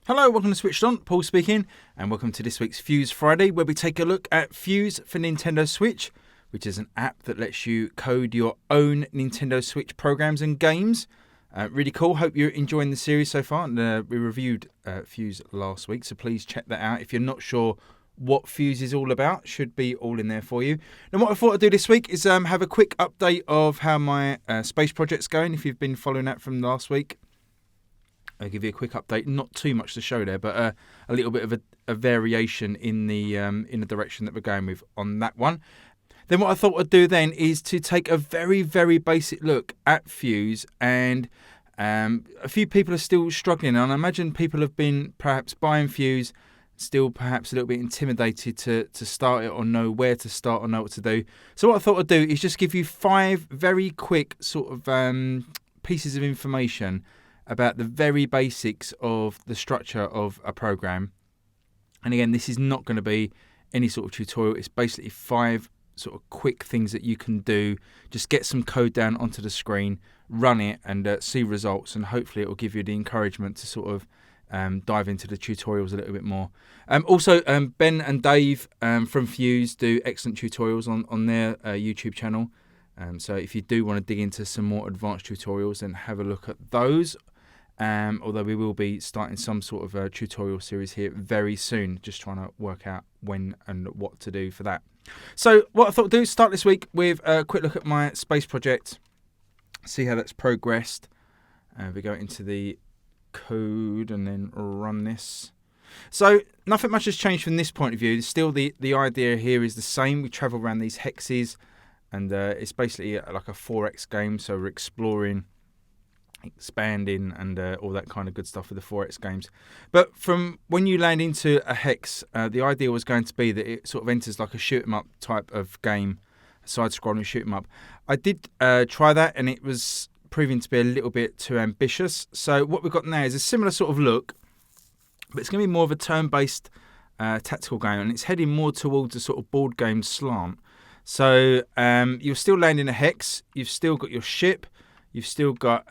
Hello, welcome to SwitchedOn, Paul speaking, and welcome to this week's Fuze Friday, where we take a look at Fuze4 Nintendo Switch, which is an app that lets you code your own Nintendo Switch programs and games. Really cool. Hope you're enjoying the series so far. And, we reviewed Fuze last week, so please check that out. If you're not sure what Fuze is all about, should be all in there for you. And what I thought I'd do this week is have a quick update of how my space project's going, if you've been following that from last week. I'll give you a quick update. Not too much to show there, but a little bit of a variation in the direction that we're going with on that one. Then what I thought I'd do then is to take a very, very basic look at Fuze, and a few people are still struggling, and I imagine people have been perhaps buying Fuze, still perhaps a little bit intimidated to start it or know where to start or know what to do. So what I thought I'd do is just give you 5 very quick sort of pieces of information about the very basics of the structure of a program. And again, this is not going to be any sort of tutorial. It's basically 5 sort of quick things that you can do. Just get some code down onto the screen, run it, and see results, and hopefully it will give you the encouragement to sort of dive into the tutorials a little bit more. Also, Ben and Dave from Fuze do excellent tutorials on their YouTube channel. So if you do want to dig into some more advanced tutorials, then have a look at those. Although we will be starting some sort of a tutorial series here very soon, just trying to work out when and what to do for that. So what I thought I'd do is start this week with a quick look at my space project, see how that's progressed. We go into the code and then run this. So nothing much has changed from this point of view. Still the idea here is the same. We travel around these hexes, and it's basically like a 4X game, so we're exploring, expanding, and all that kind of good stuff with the 4X games. But from when you land into a hex, the idea was going to be that it sort of enters like a shoot 'em up type of game, a side-scrolling shoot 'em up. I did try that, and it was proving to be a little bit too ambitious. So what we've got now is a similar sort of look, but it's going to be more of a turn-based tactical game, and it's heading more towards a sort of board game slant. So you're still landing a hex, you've still got your ship, you've still got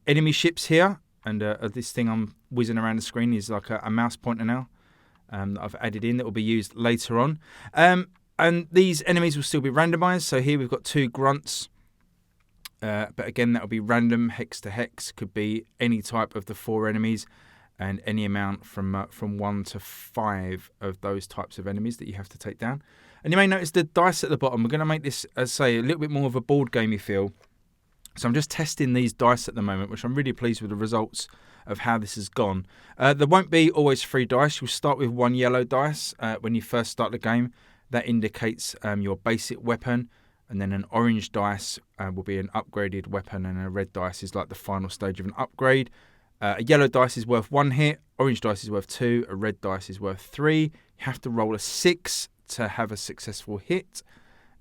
enemy ships here, and this thing I'm whizzing around the screen is like a mouse pointer now that I've added in that will be used later on. And these enemies will still be randomized. So here we've got 2 grunts, but again that will be random, hex to hex. Could be any type of the 4 enemies, and any amount from 1 to 5 of those types of enemies that you have to take down. And you may notice the dice at the bottom. We're going to make this, as I say, a little bit more of a board gamey feel. So I'm just testing these dice at the moment, which I'm really pleased with the results of how this has gone. There won't be always 3 dice. You'll start with 1 yellow dice when you first start the game. That indicates your basic weapon. And then an orange dice will be an upgraded weapon, and a red dice is like the final stage of an upgrade. A yellow dice is worth 1 hit. Orange dice is worth 2. A red dice is worth 3. You have to roll a 6 to have a successful hit.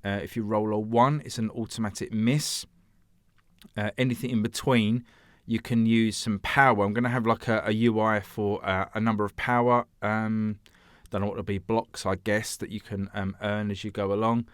If you roll a 1, it's an automatic miss. Anything in between, you can use some power. I'm going to have like a UI for a number of power. Don't know what it'll be, blocks, I guess, that you can earn as you go along.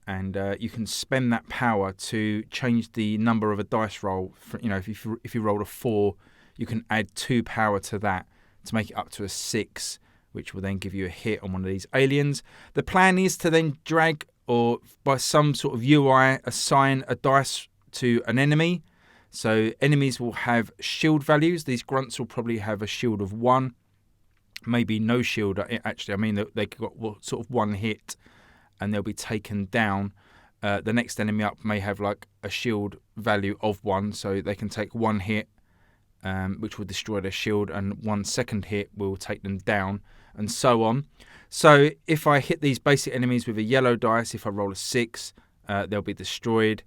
And you can spend that power to change the number of a dice roll. For, if you roll a 4, you can add 2 power to that to make it up to a 6, which will then give you a hit on one of these aliens. The plan is to then drag, or by some sort of UI, assign a dice to an enemy. So enemies will have shield values. These grunts will probably have a shield of 1, maybe no shield. Actually, I mean they got sort of 1 hit, and they'll be taken down. The next enemy up may have like a shield value of 1, so they can take 1 hit, which will destroy their shield, and 1 second hit will take them down, and so on. So if I hit these basic enemies with a yellow dice, if I roll a 6, they'll be destroyed.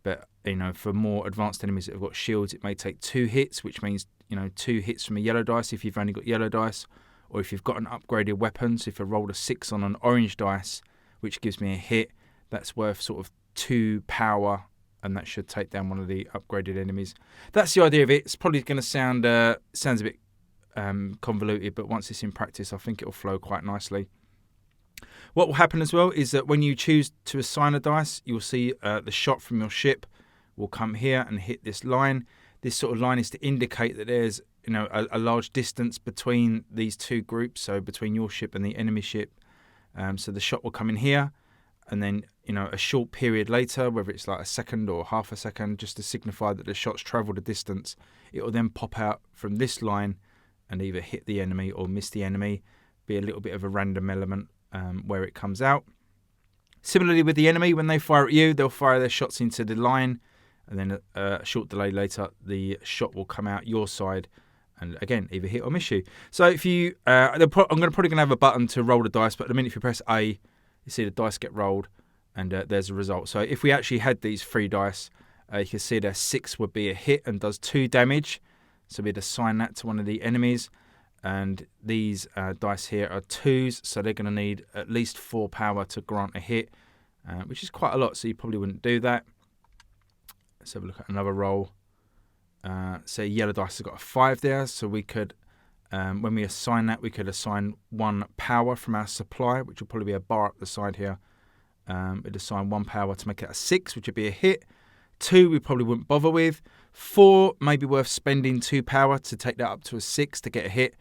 But for more advanced enemies that have got shields, it may take 2 hits, which means 2 hits from a yellow dice if you've only got yellow dice, or if you've got an upgraded weapon. So if I rolled a 6 on an orange dice, which gives me a hit, that's worth sort of 2 power, and that should take down one of the upgraded enemies. That's the idea of it. It's probably going to sounds a bit convoluted, but once it's in practice, I think it will flow quite nicely. What will happen as well is that when you choose to assign a dice, you'll see the shot from your ship will come here and hit this line. This sort of line is to indicate that there's a large distance between these two groups, so between your ship and the enemy ship. So the shot will come in here, and then a short period later, whether it's like a second or half a second, just to signify that the shot's travelled a distance, it will then pop out from this line and either hit the enemy or miss the enemy. Be a little bit of a random element where it comes out. Similarly with the enemy, when they fire at you, they'll fire their shots into the line, and then a short delay later, the shot will come out your side, and again, either hit or miss you. So if you, I'm probably going to have a button to roll the dice, but at the minute if you press A, you see the dice get rolled, and there's a result. So if we actually had these 3 dice, you can see that 6 would be a hit and does 2 damage. So we'd assign that to one of the enemies. And these dice here are 2s, so they're going to need at least 4 power to grant a hit, which is quite a lot, so you probably wouldn't do that. Let's have a look at another roll. So yellow dice has got a 5 there, so we could, when we assign that, we could assign 1 power from our supply, which will probably be a bar up the side here. We'd assign 1 power to make it a 6, which would be a hit. 2 we probably wouldn't bother with. 4 may be worth spending 2 power to take that up to a 6 to get a hit,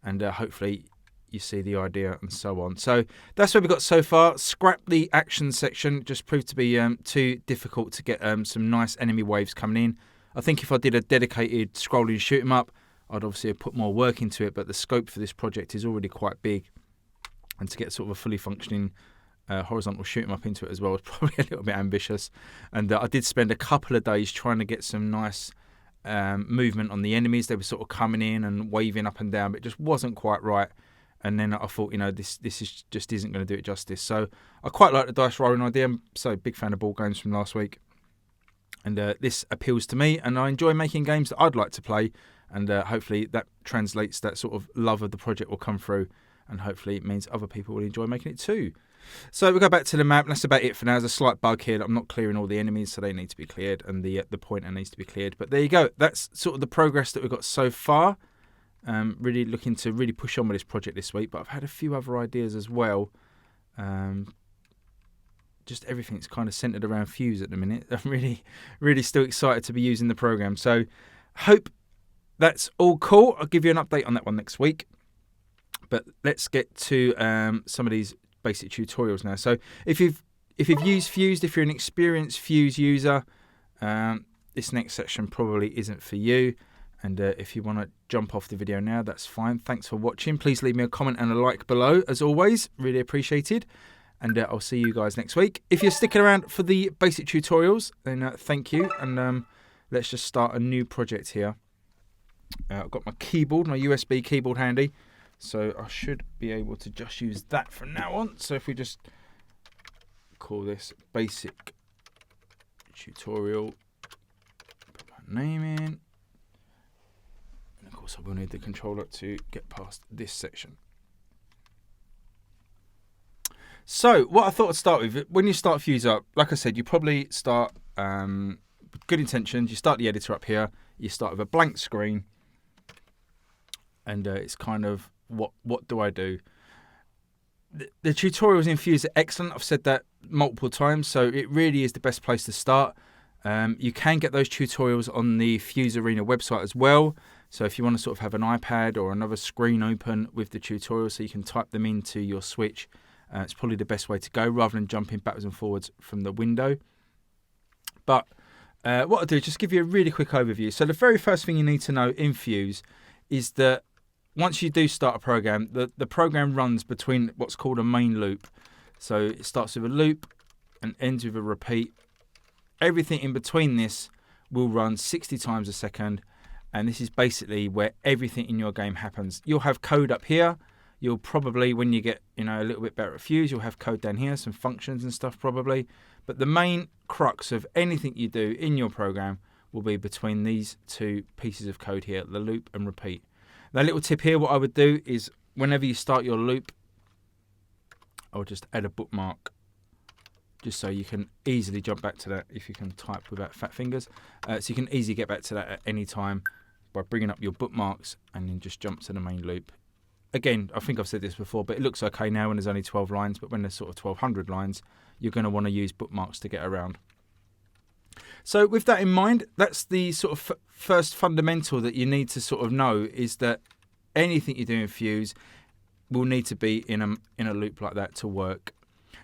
and hopefully you see the idea and so on. So that's what we've got so far. Scrap the action section. It just proved to be too difficult to get some nice enemy waves coming in. I think if I did a dedicated scrolling shoot 'em up, I'd obviously have put more work into it, but the scope for this project is already quite big, and to get sort of a fully functioning horizontal shoot 'em up into it as well is probably a little bit ambitious. And I did spend a couple of days trying to get some nice movement on the enemies. They were sort of coming in and waving up and down, but it just wasn't quite right. And then I thought, this just isn't going to do it justice. So I quite like the dice rolling idea. I'm so big fan of board games from last week, and this appeals to me, and I enjoy making games that I'd like to play, and hopefully that translates, that sort of love of the project will come through, and hopefully it means other people will enjoy making it too. So we'll go back to the map. That's about it for now. There's a slight bug here that I'm not clearing all the enemies, so they need to be cleared, and the pointer needs to be cleared. But there you go. That's sort of the progress that we've got so far. Really looking to really push on with this project this week, but I've had a few other ideas as well. Just everything's kind of centered around Fuze at the minute. I'm really still excited to be using the program. So hope that's all cool. I'll give you an update on that one next week. But let's get to some of these basic tutorials now. So if you've used Fuze, if you're an experienced Fuze user, this next section probably isn't for you. And if you want to jump off the video now, that's fine. Thanks for watching. Please leave me a comment and a like below, as always. Really appreciated. And I'll see you guys next week. If you're sticking around for the basic tutorials, then thank you. And let's just start a new project here. I've got my keyboard, my USB keyboard handy. So I should be able to just use that from now on. So if we just call this basic tutorial, put my name in. And of course I will need the controller to get past this section. So what I thought I'd start with, when you start Fuze up, like I said, you probably start good intentions. You start the editor up here. You start with a blank screen. And it's kind of, what do I do? The tutorials in Fuze are excellent. I've said that multiple times, so it really is the best place to start. You can get those tutorials on the Fuze Arena website as well. So if you want to sort of have an iPad or another screen open with the tutorials so you can type them into your Switch, it's probably the best way to go rather than jumping backwards and forwards from the window. But what I'll do is just give you a really quick overview. So the very first thing you need to know in Fuze is that once you do start a program, the program runs between what's called a main loop. So it starts with a loop and ends with a repeat. Everything in between this will run 60 times a second, and this is basically where everything in your game happens. You'll have code up here. You'll probably, when you get a little bit better at Fuze, you'll have code down here, some functions and stuff probably. But the main crux of anything you do in your program will be between these two pieces of code here, the loop and repeat. Now, a little tip here, what I would do is whenever you start your loop, I'll just add a bookmark just so you can easily jump back to that if you can type without fat fingers. So you can easily get back to that at any time by bringing up your bookmarks and then just jump to the main loop. Again, I think I've said this before, but it looks okay now when there's only 12 lines, but when there's sort of 1,200 lines, you're going to want to use bookmarks to get around. So with that in mind, that's the sort of first fundamental that you need to sort of know, is that anything you do in Fuze will need to be in a loop like that to work.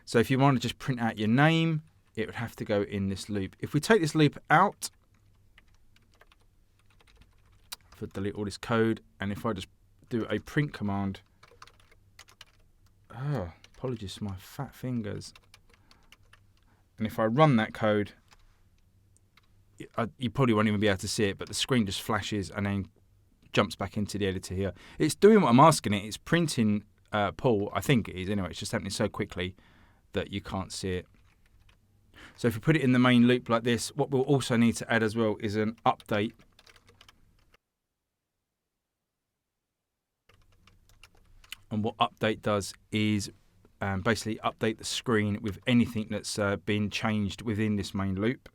So if you want to just print out your name, it would have to go in this loop. If we take this loop out, if I delete all this code, and if I just do a print command, apologies for my fat fingers. And if I run that code, you probably won't even be able to see it, but the screen just flashes and then jumps back into the editor here. It's doing what I'm asking it. It's printing Paul. I think it is anyway. It's just happening so quickly that you can't see it. So if we put it in the main loop like this, what we'll also need to add as well is an update. And what update does is basically update the screen with anything that's been changed within this main loop.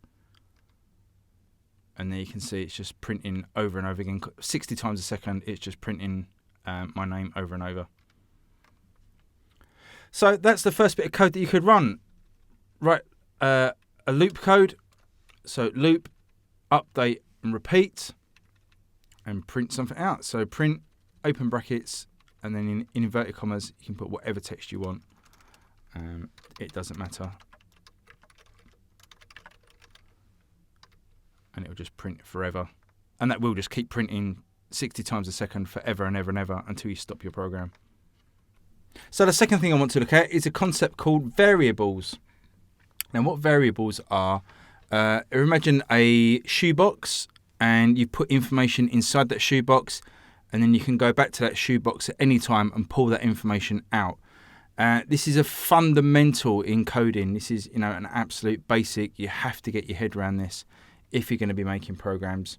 And there you can see it's just printing over and over again. 60 times a second, it's just printing my name over and over. So that's the first bit of code that you could run. Right, a loop code. So loop, update, and repeat. And print something out. So print, open brackets, and then in inverted commas, you can put whatever text you want. It doesn't matter. And it will just print forever. And that will just keep printing 60 times a second forever and ever and ever until you stop your program. So the second thing I want to look at is a concept called variables. Now what variables are, imagine a shoebox and you put information inside that shoebox, and then you can go back to that shoebox at any time and pull that information out. This is a fundamental in coding. This is, an absolute basic. You have to get your head around this if you're going to be making programs,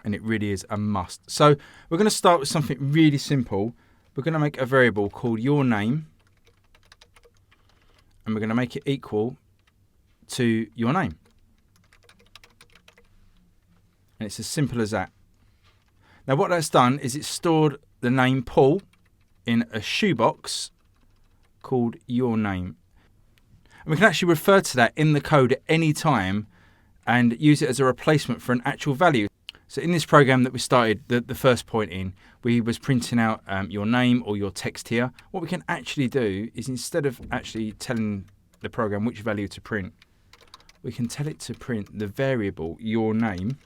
and it really is a must. So we're going to start with something really simple. We're going to make a variable called your name, and we're going to make it equal to your name. And it's as simple as that. Now what that's done is it's stored the name Paul in a shoebox called your name. And we can actually refer to that in the code at any time and use it as a replacement for an actual value. So in this program that we started, the first point in, we was printing out your name or your text here. What we can actually do is, instead of actually telling the program which value to print, we can tell it to print the variable your name.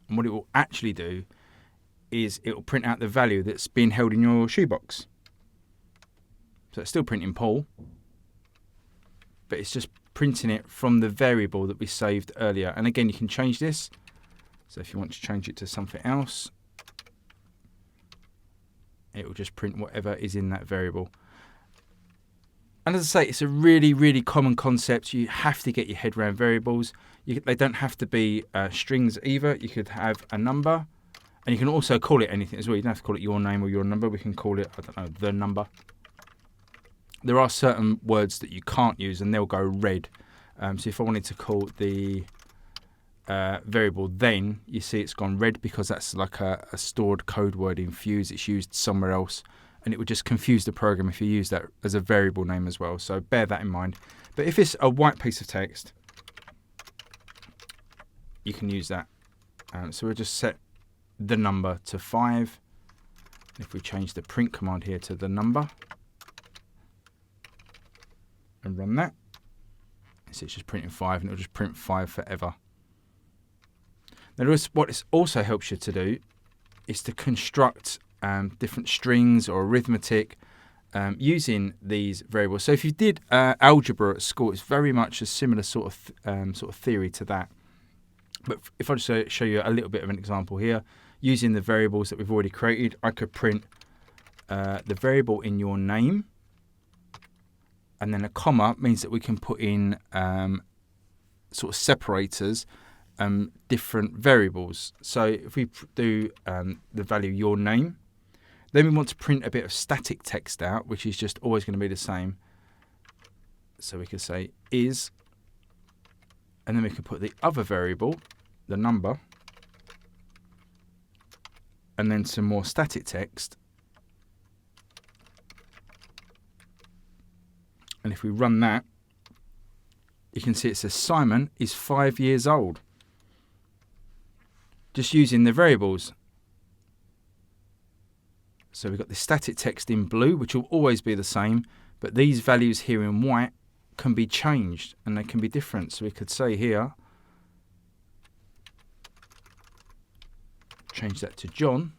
And what it will actually do is it will print out the value that's being held in your shoebox. So it's still printing Paul, but it's just printing it from the variable that we saved earlier. And again, you can change this. So if you want to change it to something else, it will just print whatever is in that variable. And as I say, it's a really, really common concept. You have to get your head around variables. They don't have to be strings either. You could have a number, and you can also call it anything as well. You don't have to call it your name or your number. We can call it, I don't know, the number. There are certain words that you can't use, and they'll go red. So if I wanted to call the variable then, you see it's gone red because that's like a stored code word in Fuze. It's used somewhere else, and it would just confuse the program if you use that as a variable name as well. So bear that in mind. But if it's a white piece of text, you can use that. So we'll just set the number to 5. If we change the print command here to the number and run that, so it's just printing 5, and it'll just print 5 forever. Now what it also helps you to do is to construct different strings or arithmetic using these variables. So if you did algebra at school, it's very much a similar sort of theory to that. But if I just show you a little bit of an example here, using the variables that we've already created, I could print the variable in your name, and then a comma means that we can put in sort of separators, different variables. So if we do the value your name, then we want to print a bit of static text out, which is just always going to be the same. So we could say is, and then we can put the other variable, the number, and then some more static text. And if we run that, you can see it says Simon is 5 years old. Just using the variables. So we've got the static text in blue, which will always be the same, but these values here in white can be changed and they can be different. So we could say here, change that to John,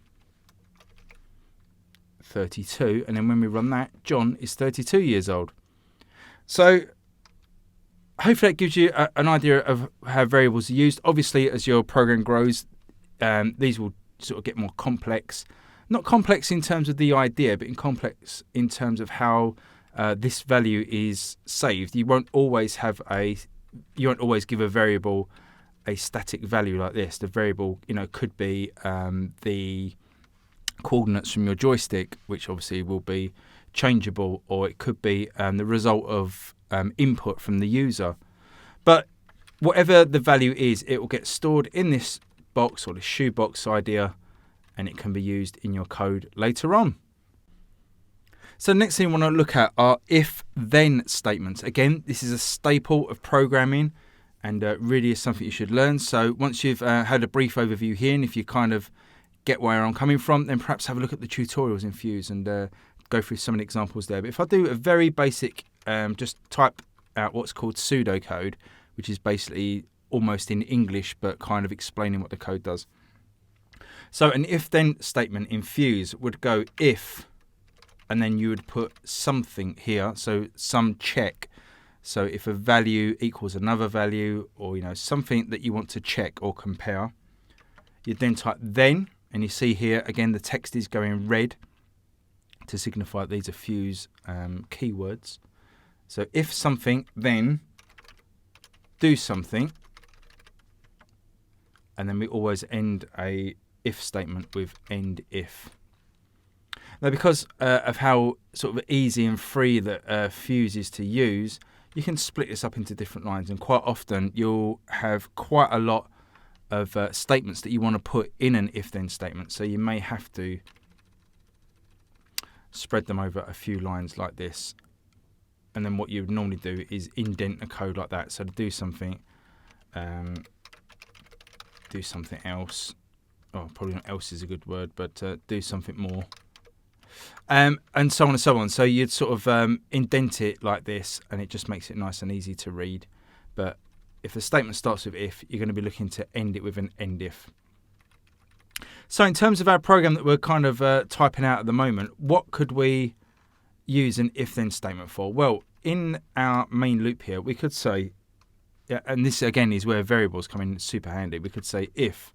32, and then when we run that, John is 32 years old. So hopefully that gives you an idea of how variables are used. Obviously, as your program grows, these will sort of get more complex. Not complex in terms of the idea, but complex in terms of how this value is saved. You won't always give a variable a static value like this. The variable, could be the coordinates from your joystick, which obviously will be changeable, or it could be the result of input from the user. But whatever the value is, it will get stored in this box, or the shoebox idea, and it can be used in your code later on. So the next thing we want to look at are if-then statements. Again, this is a staple of programming and really is something you should learn. So once you've had a brief overview here, and if you kind of get where I'm coming from, then perhaps have a look at the tutorials in Fuze and go through some of the examples there. But if I do a very basic, just type out what's called pseudocode, which is basically almost in English, but kind of explaining what the code does. So an if-then statement in Fuze would go if, and then you would put something here, so some check. So if a value equals another value, or something that you want to check or compare, you then type then, and you see here again the text is going red to signify these are Fuze keywords. So if something, then do something, and then we always end a if statement with end if. Now, because of how sort of easy and free that Fuze is to use, you can split this up into different lines, and quite often you'll have quite a lot of statements that you want to put in an if-then statement. So you may have to spread them over a few lines like this, and then what you would normally do is indent a code like that. So to do something else. Oh, probably not else is a good word, but do something more. And so on and so on. So you'd sort of indent it like this, and it just makes it nice and easy to read. But if the statement starts with if, you're going to be looking to end it with an end if. So in terms of our program that we're kind of typing out at the moment, what could we use an if-then statement for? Well, in our main loop here, we could say, and this again is where variables come in super handy. We could say if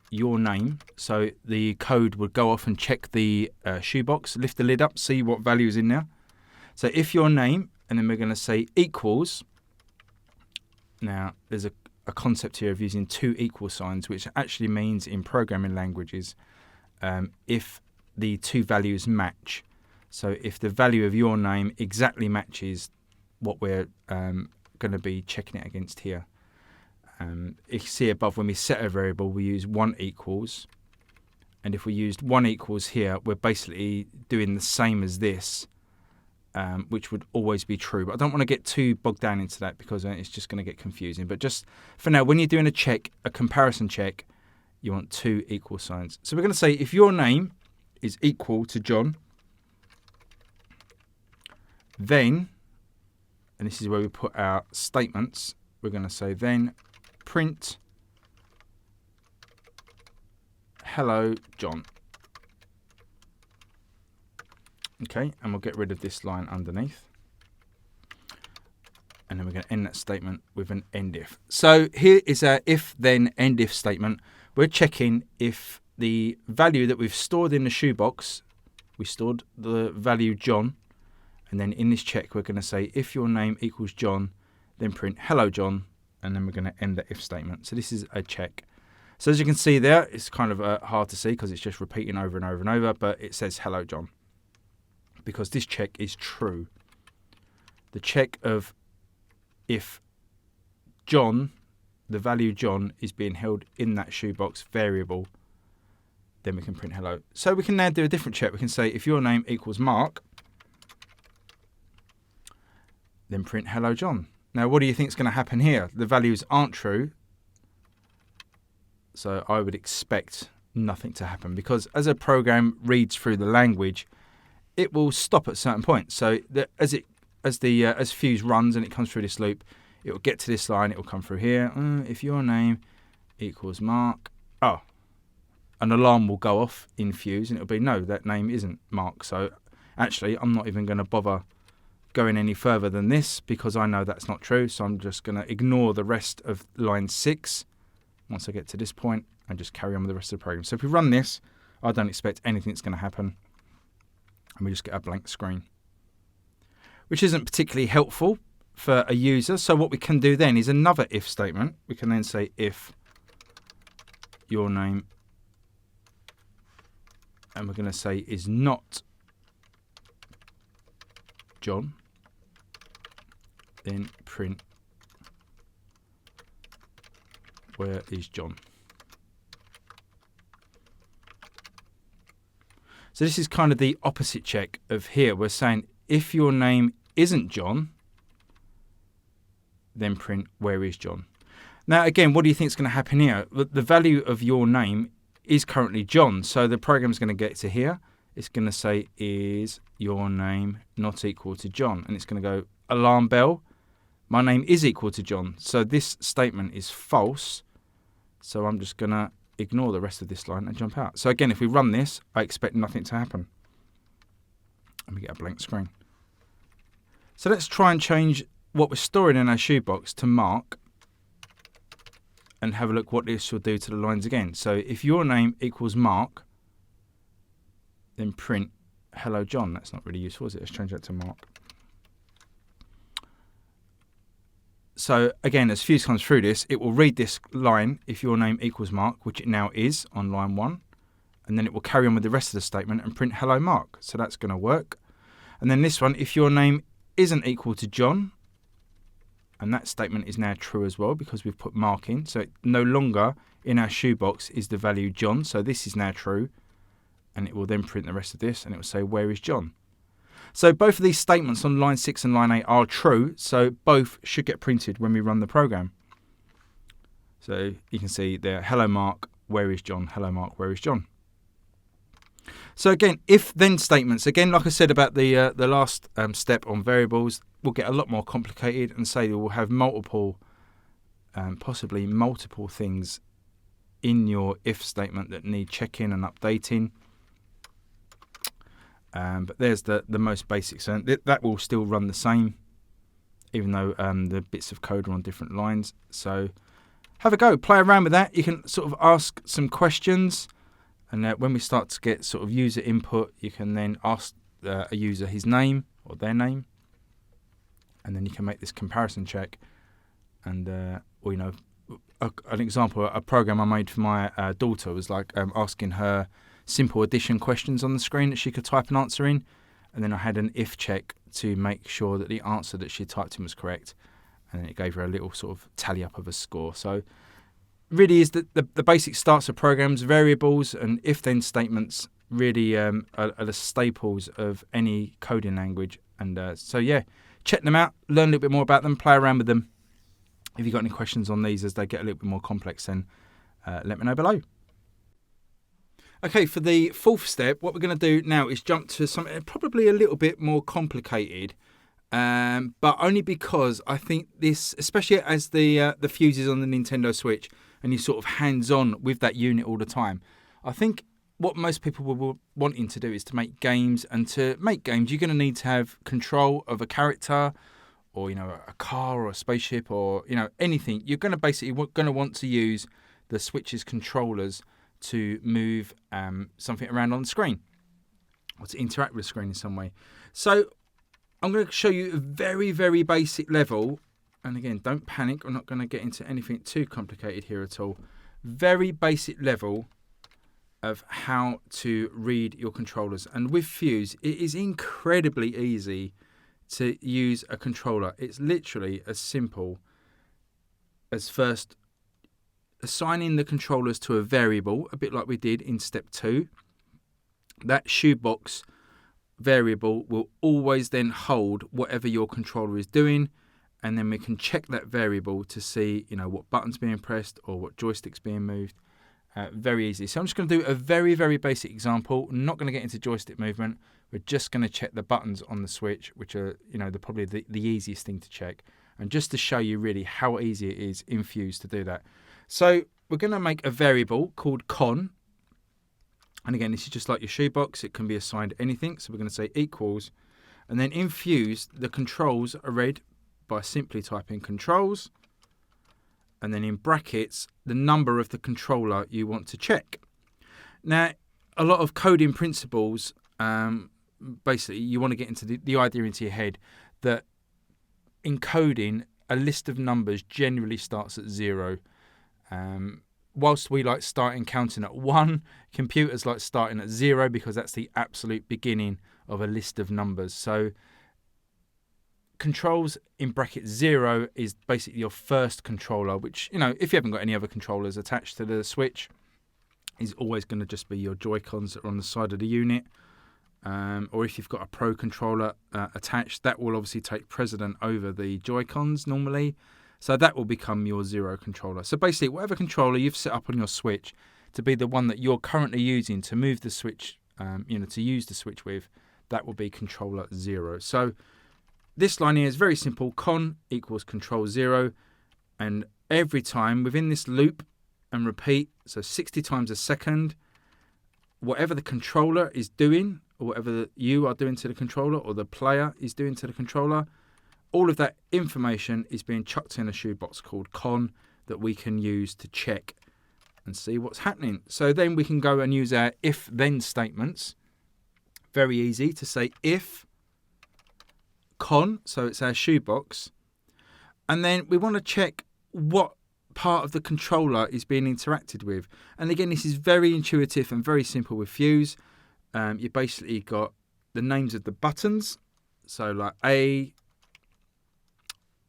your name, so the code would go off and check the shoebox, lift the lid up, see what value is in there. So if your name, and then we're going to say equals. Now there's a concept here of using two equal signs, which actually means in programming languages, if the two values match. So if the value of your name exactly matches what we're going to be checking it against here. You see above, when we set a variable, we use one equals, and if we used one equals here, we're basically doing the same as this, which would always be true. But I don't want to get too bogged down into that because it's just going to get confusing. But just for now, when you're doing a comparison check, you want two equal signs. So we're going to say if your name is equal to John, then, and this is where we put our statements, we're going to say then print hello John. Okay, and we'll get rid of this line underneath. And then we're going to end that statement with an end if. So here is our if then end if statement. We're checking if the value that we've stored in the shoebox, we stored the value John, and then in this check we're going to say if your name equals John, then print hello John, and then we're going to end the if statement. So this is a check. So as you can see there, it's kind of hard to see because it's just repeating over and over and over, but it says hello John because this check is true. The check of if John, the value John, is being held in that shoebox variable, then we can print hello. So we can now do a different check. We can say if your name equals Mark, then print hello John. Now, what do you think is going to happen here? The values aren't true, so I would expect nothing to happen, because as a program reads through the language, it will stop at certain points. So as Fuze runs and it comes through this loop, it will get to this line, it will come through here. If your name equals Mark, an alarm will go off in Fuze and it'll be, no, that name isn't Mark. So actually, I'm not even going to bother going any further than this, because I know that's not true. So I'm just going to ignore the rest of line 6 once I get to this point and just carry on with the rest of the program. So if we run this, I don't expect anything that's going to happen. And we just get a blank screen, which isn't particularly helpful for a user. So what we can do then is another if statement. We can then say if your name, and we're going to say is not John, then print where is John. So this is kind of the opposite check of here. We're saying if your name isn't John, then print where is John. Now again, what do you think is going to happen here? The value of your name is currently John, so the program's going to get to here. It's going to say is your name not equal to John, and it's going to go alarm bell. My name is equal to John, so this statement is false. So I'm just going to ignore the rest of this line and jump out. So again, if we run this, I expect nothing to happen. And we get a blank screen. So let's try and change what we're storing in our shoebox to Mark and have a look what this will do to the lines again. So if your name equals Mark, then print hello John. That's not really useful, is it? Let's change that to Mark. So again, as Fuze comes through this, it will read this line, if your name equals Mark, which it now is on line 1. And then it will carry on with the rest of the statement and print hello Mark. So that's going to work. And then this one, if your name isn't equal to John, and that statement is now true as well because we've put Mark in. So it no longer in our shoebox is the value John. So this is now true. And it will then print the rest of this and it will say, where is John? So both of these statements on line 6 and line 8 are true, so both should get printed when we run the program. So you can see there, hello Mark, where is John? Hello Mark, where is John? So again, if-then statements, again, like I said about the last step on variables, will get a lot more complicated and say we'll have multiple, possibly multiple things in your if statement that need checking and updating. But there's the most basic. So that will still run the same, even though the bits of code are on different lines. So have a go, play around with that. You can sort of ask some questions, and when we start to get sort of user input, you can then ask a user his name or their name, and then you can make this comparison check. And or you know, an example, a program I made for my daughter was like asking her simple addition questions on the screen that she could type an answer in, and then I had an if check to make sure that the answer that she typed in was correct, and then it gave her a little sort of tally up of a score. So really is the basic starts of programs, variables and if-then statements really are the staples of any coding language. And so yeah, check them out, learn a little bit more about them, play around with them. If you've got any questions on these as they get a little bit more complex, then let me know below. Okay, for the fourth step, what we're going to do now is jump to something probably a little bit more complicated, but only because I think this, especially as the Fuze is on the Nintendo Switch and you're sort of hands-on with that unit all the time, I think what most people will be wanting to do is to make games, and to make games you're going to need to have control of a character, or you know, a car or a spaceship, or you know, anything. You're going to basically want to use the Switch's controllers to move something around on the screen, or to interact with the screen in some way. So I'm going to show you a very, very basic level, and again, don't panic, I'm not going to get into anything too complicated here at all. Very basic level of how to read your controllers. And with Fuze, it is incredibly easy to use a controller. It's literally as simple as first assigning the controllers to a variable, a bit like we did in step 2. That shoebox variable will always then hold whatever your controller is doing, and then we can check that variable to see, what button's being pressed or what joystick's being moved. Very easy. So I'm just going to do a very, very basic example. I'm not going to get into joystick movement. We're just going to check the buttons on the Switch, which are, probably the easiest thing to check. And just to show you really how easy it is in Fuze to do that. So we're going to make a variable called con. And again, this is just like your shoebox. It can be assigned anything. So we're going to say equals. And then in Fuze, the controls are read by simply typing controls. And then in brackets, the number of the controller you want to check. Now, a lot of coding principles, basically, you want to get into the idea into your head that in coding, a list of numbers generally starts at 0. Whilst we like starting counting at 1, computers like starting at 0 because that's the absolute beginning of a list of numbers. So controls in bracket 0 is basically your first controller, which, if you haven't got any other controllers attached to the Switch, is always going to just be your Joy-Cons that are on the side of the unit. Or if you've got a Pro controller attached, that will obviously take precedent over the Joy-Cons normally. So that will become your 0 controller. So basically, whatever controller you've set up on your Switch to be the one that you're currently using to move the Switch, to use the Switch with, that will be controller 0. So this line here is very simple. Con equals control 0. And every time within this loop and repeat, so 60 times a second, whatever the controller is doing, or whatever you are doing to the controller, or the player is doing to the controller, all of that information is being chucked in a shoebox called con that we can use to check and see what's happening. So then we can go and use our if-then statements. Very easy to say if con, so it's our shoebox, and then we want to check what part of the controller is being interacted with. And again, this is very intuitive and very simple with Fuze. You basically got the names of the buttons, so like A,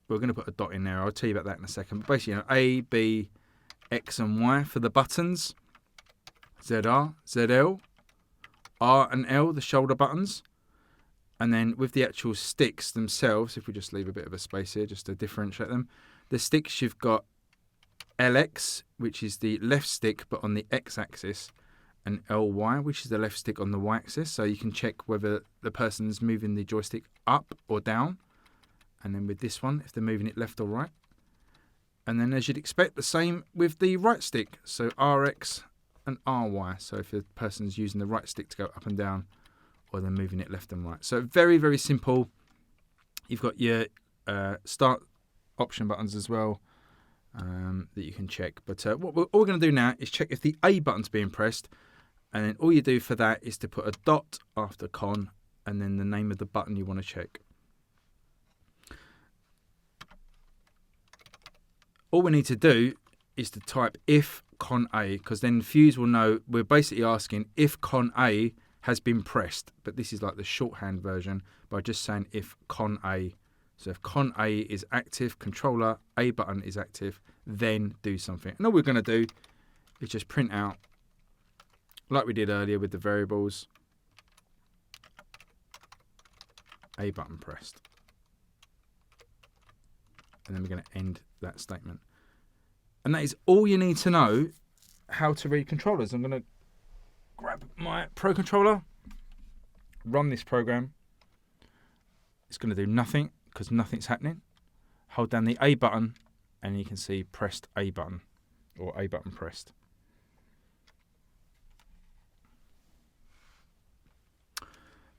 we're going to put a dot in there, I'll tell you about that in a second, but basically A, B, X and Y for the buttons, ZR, ZL, R and L, the shoulder buttons. And then with the actual sticks themselves, if we just leave a bit of a space here just to differentiate them, the sticks you've got LX, which is the left stick but on the X-axis, and LY, which is the left stick on the Y-axis. So you can check whether the person's moving the joystick up or down. And then with this one, if they're moving it left or right. And then as you'd expect, the same with the right stick. So RX and RY. So if the person's using the right stick to go up and down, or they're moving it left and right. So very, very simple. You've got your start option buttons as well that you can check. But all we're going to do now is check if the A button's being pressed. And then all you do for that is to put a dot after con and then the name of the button you want to check. All we need to do is to type if con A, because then Fuze will know we're basically asking if con A has been pressed. But this is like the shorthand version by just saying if con A. So if con A is active, controller A button is active, then do something. And all we're going to do is just print out, like we did earlier with the variables, A button pressed. And then we're going to end that statement. And that is all you need to know how to read controllers. I'm going to grab my Pro controller, run this program. It's going to do nothing because nothing's happening. Hold down the A button and you can see pressed A button or A button pressed.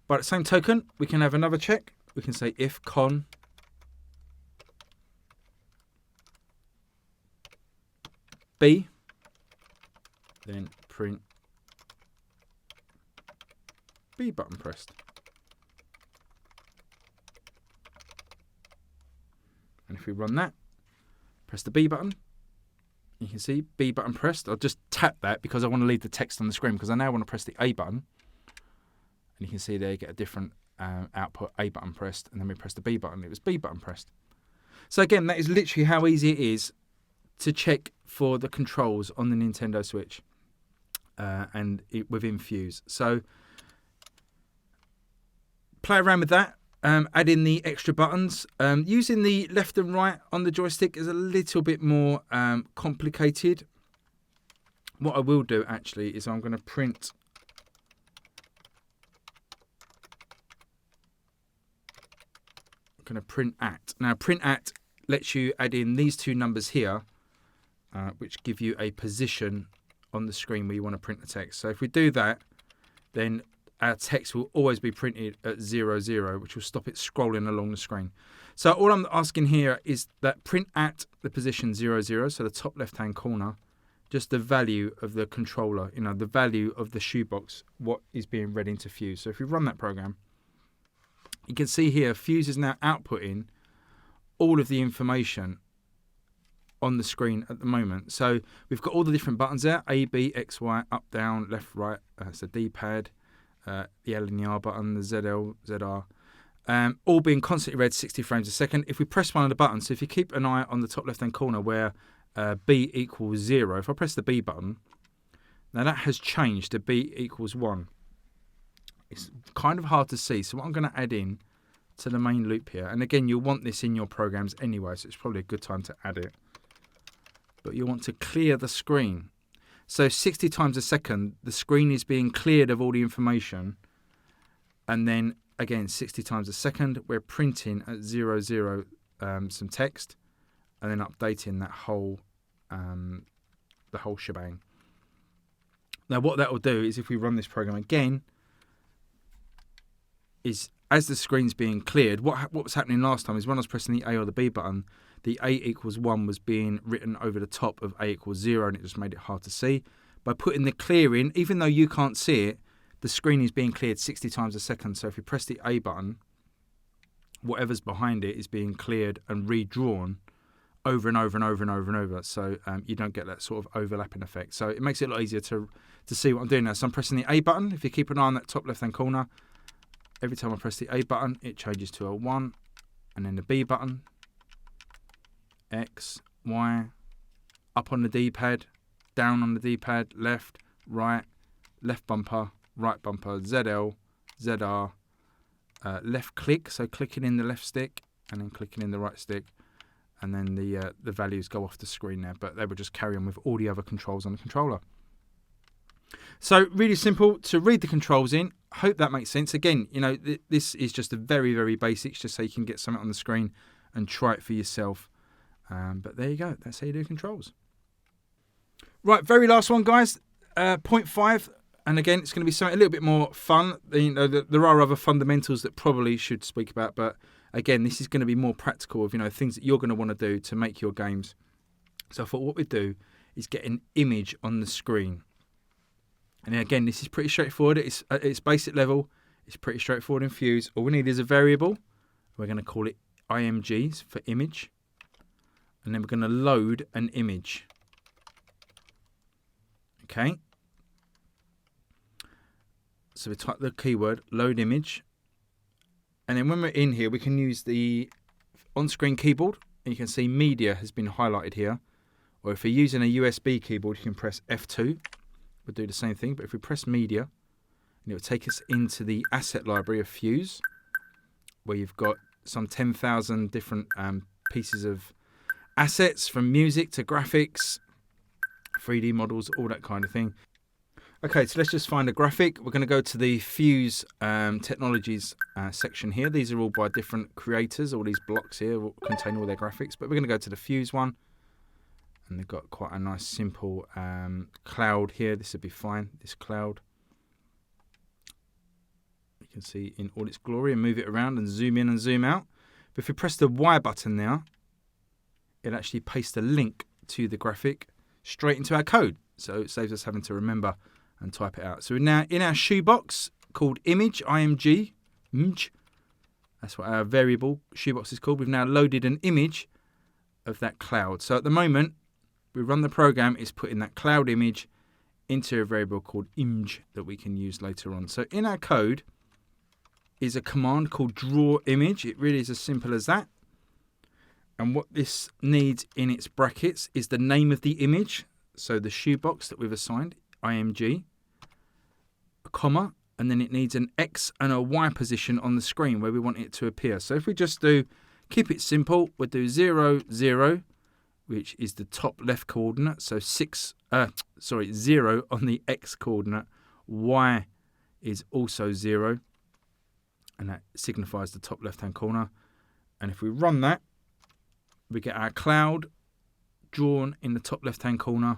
By the same token, we can have another check. We can say if con B, then print B button pressed. And if we run that, press the B button, you can see B button pressed. I'll just tap that because I want to leave the text on the screen because I now want to press the A button. And you can see there you get a different output, A button pressed, and then we press the B button, it was B button pressed. So again, that is literally how easy it is to check for the controls on the Nintendo Switch within Fuze. So play around with that. Add in the extra buttons. Using the left and right on the joystick is a little bit more complicated. What I will do actually is I'm going to print at. Now print at lets you add in these two numbers here, which give you a position on the screen where you want to print the text. So if we do that, then our text will always be printed at 00, which will stop it scrolling along the screen. So all I'm asking here is that print at the position 00, so the top left-hand corner, just the value of the controller, the value of the shoebox, what is being read into Fuze. So if we run that program, you can see here Fuze is now outputting all of the information on the screen at the moment. So we've got all the different buttons there: A, B, X, Y, up, down, left, right. It's the D-pad, the L and the R button, the ZL, ZR, all being constantly read 60 frames a second. If we press one of the buttons, so if you keep an eye on the top left-hand corner where B equals 0, if I press the B button, now that has changed to B equals 1. It's kind of hard to see, so what I'm going to add in to the main loop here, and again, you'll want this in your programs anyway, so it's probably a good time to add it. But you want to clear the screen. So 60 times a second, the screen is being cleared of all the information. And then, again, 60 times a second, we're printing at 00 some text, and then updating that whole, the whole shebang. Now, what that will do is if we run this program again, is as the screen's being cleared, what was happening last time is when I was pressing the A or the B button, the A equals 1 was being written over the top of A equals 0, and it just made it hard to see. By putting the clear in, even though you can't see it, the screen is being cleared 60 times a second. So if you press the A button, whatever's behind it is being cleared and redrawn over and over and over and over and over. So you don't get that sort of overlapping effect. So it makes it a lot easier to see what I'm doing now. So I'm pressing the A button. If you keep an eye on that top left-hand corner, every time I press the A button, it changes to a 1. And then the B button, X, Y, up on the D-pad, down on the D-pad, left, right, left bumper, right bumper, ZL, ZR, left click, so clicking in the left stick and then clicking in the right stick, and then the values go off the screen there, but they will just carry on with all the other controls on the controller. So really simple to read the controls in. Hope that makes sense. Again, this is just a very, very basics, just so you can get something on the screen and try it for yourself. But there you go. That's how you do controls. Right, very last one, guys. Point 5. And again, it's going to be something a little bit more fun. There are other fundamentals that probably should speak about. But again, this is going to be more practical of, things that you're going to want to do to make your games. So I thought what we'd do is get an image on the screen. And again, this is pretty straightforward. It's at its basic level. It's pretty straightforward in Fuze. All we need is a variable. We're going to call it img for image. And then we're going to load an image. Okay. So we type the keyword load image. And then when we're in here, we can use the on-screen keyboard. And you can see media has been highlighted here. Or if you're using a USB keyboard, you can press F2. We'll do the same thing. But if we press media, and it will take us into the asset library of Fuze, where you've got some 10,000 different pieces of assets, from music to graphics, 3D models, all that kind of thing. Okay, so let's just find a graphic. We're going to go to the Fuze Technologies section here. These are all by different creators. All these blocks here will contain all their graphics. But we're going to go to the Fuze one. And they've got quite a nice simple cloud here. This would be fine, this cloud. You can see in all its glory and move it around and zoom in and zoom out. But if we press the Y button now, it actually pastes a link to the graphic straight into our code. So it saves us having to remember and type it out. So we're now in our shoebox called image, img. That's what our variable shoebox is called. We've now loaded an image of that cloud. So at the moment, we run the program, it's putting that cloud image into a variable called img that we can use later on. So in our code is a command called draw image. It really is as simple as that. And what this needs in its brackets is the name of the image. So the shoebox that we've assigned, img, a comma, and then it needs an X and a Y position on the screen where we want it to appear. So if we just do, keep it simple, we'll do 0, 0, which is the top left coordinate. So 0 on the X coordinate. Y is also 0, and that signifies the top left-hand corner. And if we run that, we get our cloud drawn in the top left-hand corner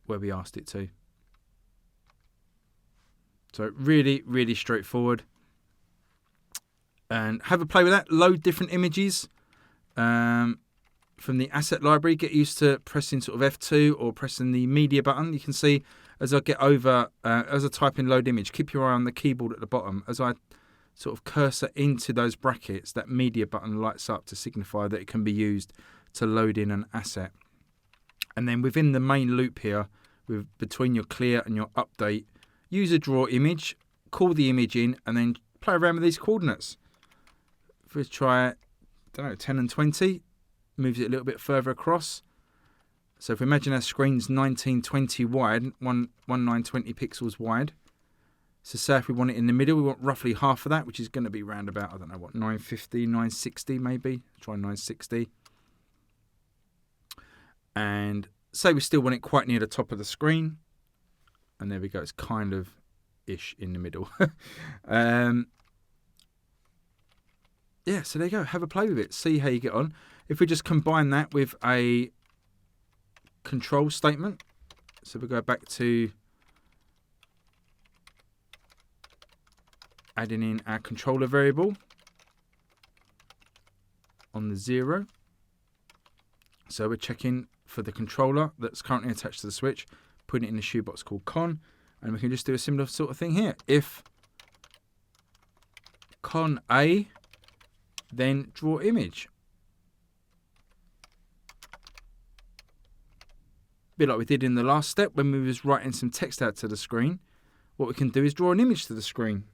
where we asked it to. So really, really straightforward. And have a play with that. Load different images from the asset library. Get used to pressing sort of F2 or pressing the media button. You can see as I get over, as I type in load image, keep your eye on the keyboard at the bottom. As I sort of cursor into those brackets, that media button lights up to signify that it can be used to load in an asset. And then within the main loop here, between your clear and your update, use a draw image, call the image in, and then play around with these coordinates. If we try, I don't know, 10 and 20, moves it a little bit further across. So if we imagine our screen's 1920 wide, 1920 pixels wide. So say if we want it in the middle, we want roughly half of that, which is going to be round about, I don't know what, 950, 960 maybe. Try 960. And say we still want it quite near the top of the screen. And there we go, it's kind of ish in the middle. Yeah, so there you go. Have a play with it. See how you get on. If we just combine that with a control statement. So we go back to adding in our controller variable on the 0. So we're checking for the controller that's currently attached to the Switch, putting it in the shoebox called con, and we can just do a similar sort of thing here. If con A, then draw image. Bit like we did in the last step when we was writing some text out to the screen. What we can do is draw an image to the screen.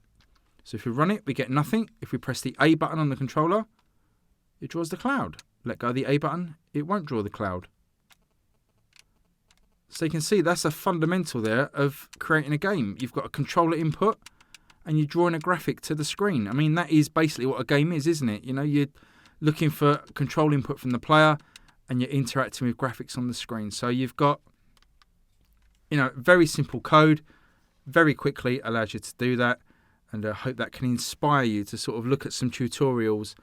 So if we run it, we get nothing. If we press the A button on the controller, it draws the cloud. Let go of the A button, it won't draw the cloud. So you can see that's a fundamental there of creating a game. You've got a controller input and you're drawing a graphic to the screen. I mean, that is basically what a game is, isn't it? You know, you're looking for control input from the player and you're interacting with graphics on the screen. So you've got, you know, very simple code, very quickly allows you to do that. And I hope that can inspire you to sort of look at some tutorials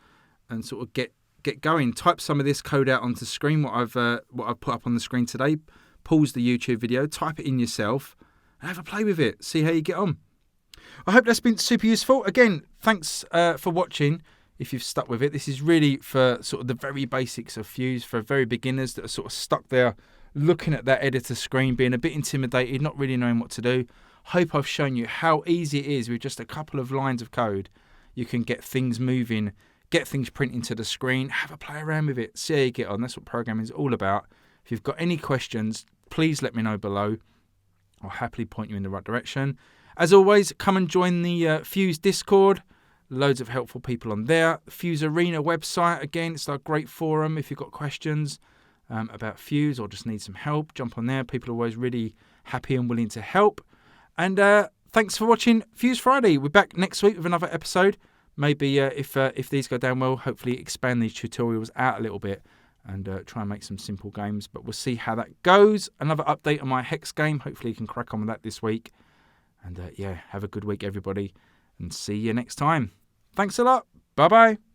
and sort of get going. Type some of this code out onto screen, what I've put up on the screen today. Pause the YouTube video, type it in yourself, and have a play with it. See how you get on. I hope that's been super useful. Again, thanks for watching. If you've stuck with it, this is really for sort of the very basics of Fuze, for very beginners that are sort of stuck there looking at that editor screen, being a bit intimidated, not really knowing what to do. Hope I've shown you how easy it is with just a couple of lines of code. You can get things moving, get things printing to the screen, have a play around with it, see how you get on. That's what programming is all about. If you've got any questions, please let me know below. I'll happily point you in the right direction. As always, come and join the Fuze Discord. Loads of helpful people on there. Fuze Arena website, again, it's a great forum. If you've got questions about Fuze or just need some help, jump on there. People are always really happy and willing to help. And thanks for watching Fuze Friday. We're back next week with another episode. Maybe if these go down well, hopefully expand these tutorials out a little bit and try and make some simple games. But we'll see how that goes. Another update on my Hex game. Hopefully you can crack on with that this week. And yeah, have a good week, everybody. And see you next time. Thanks a lot. Bye-bye.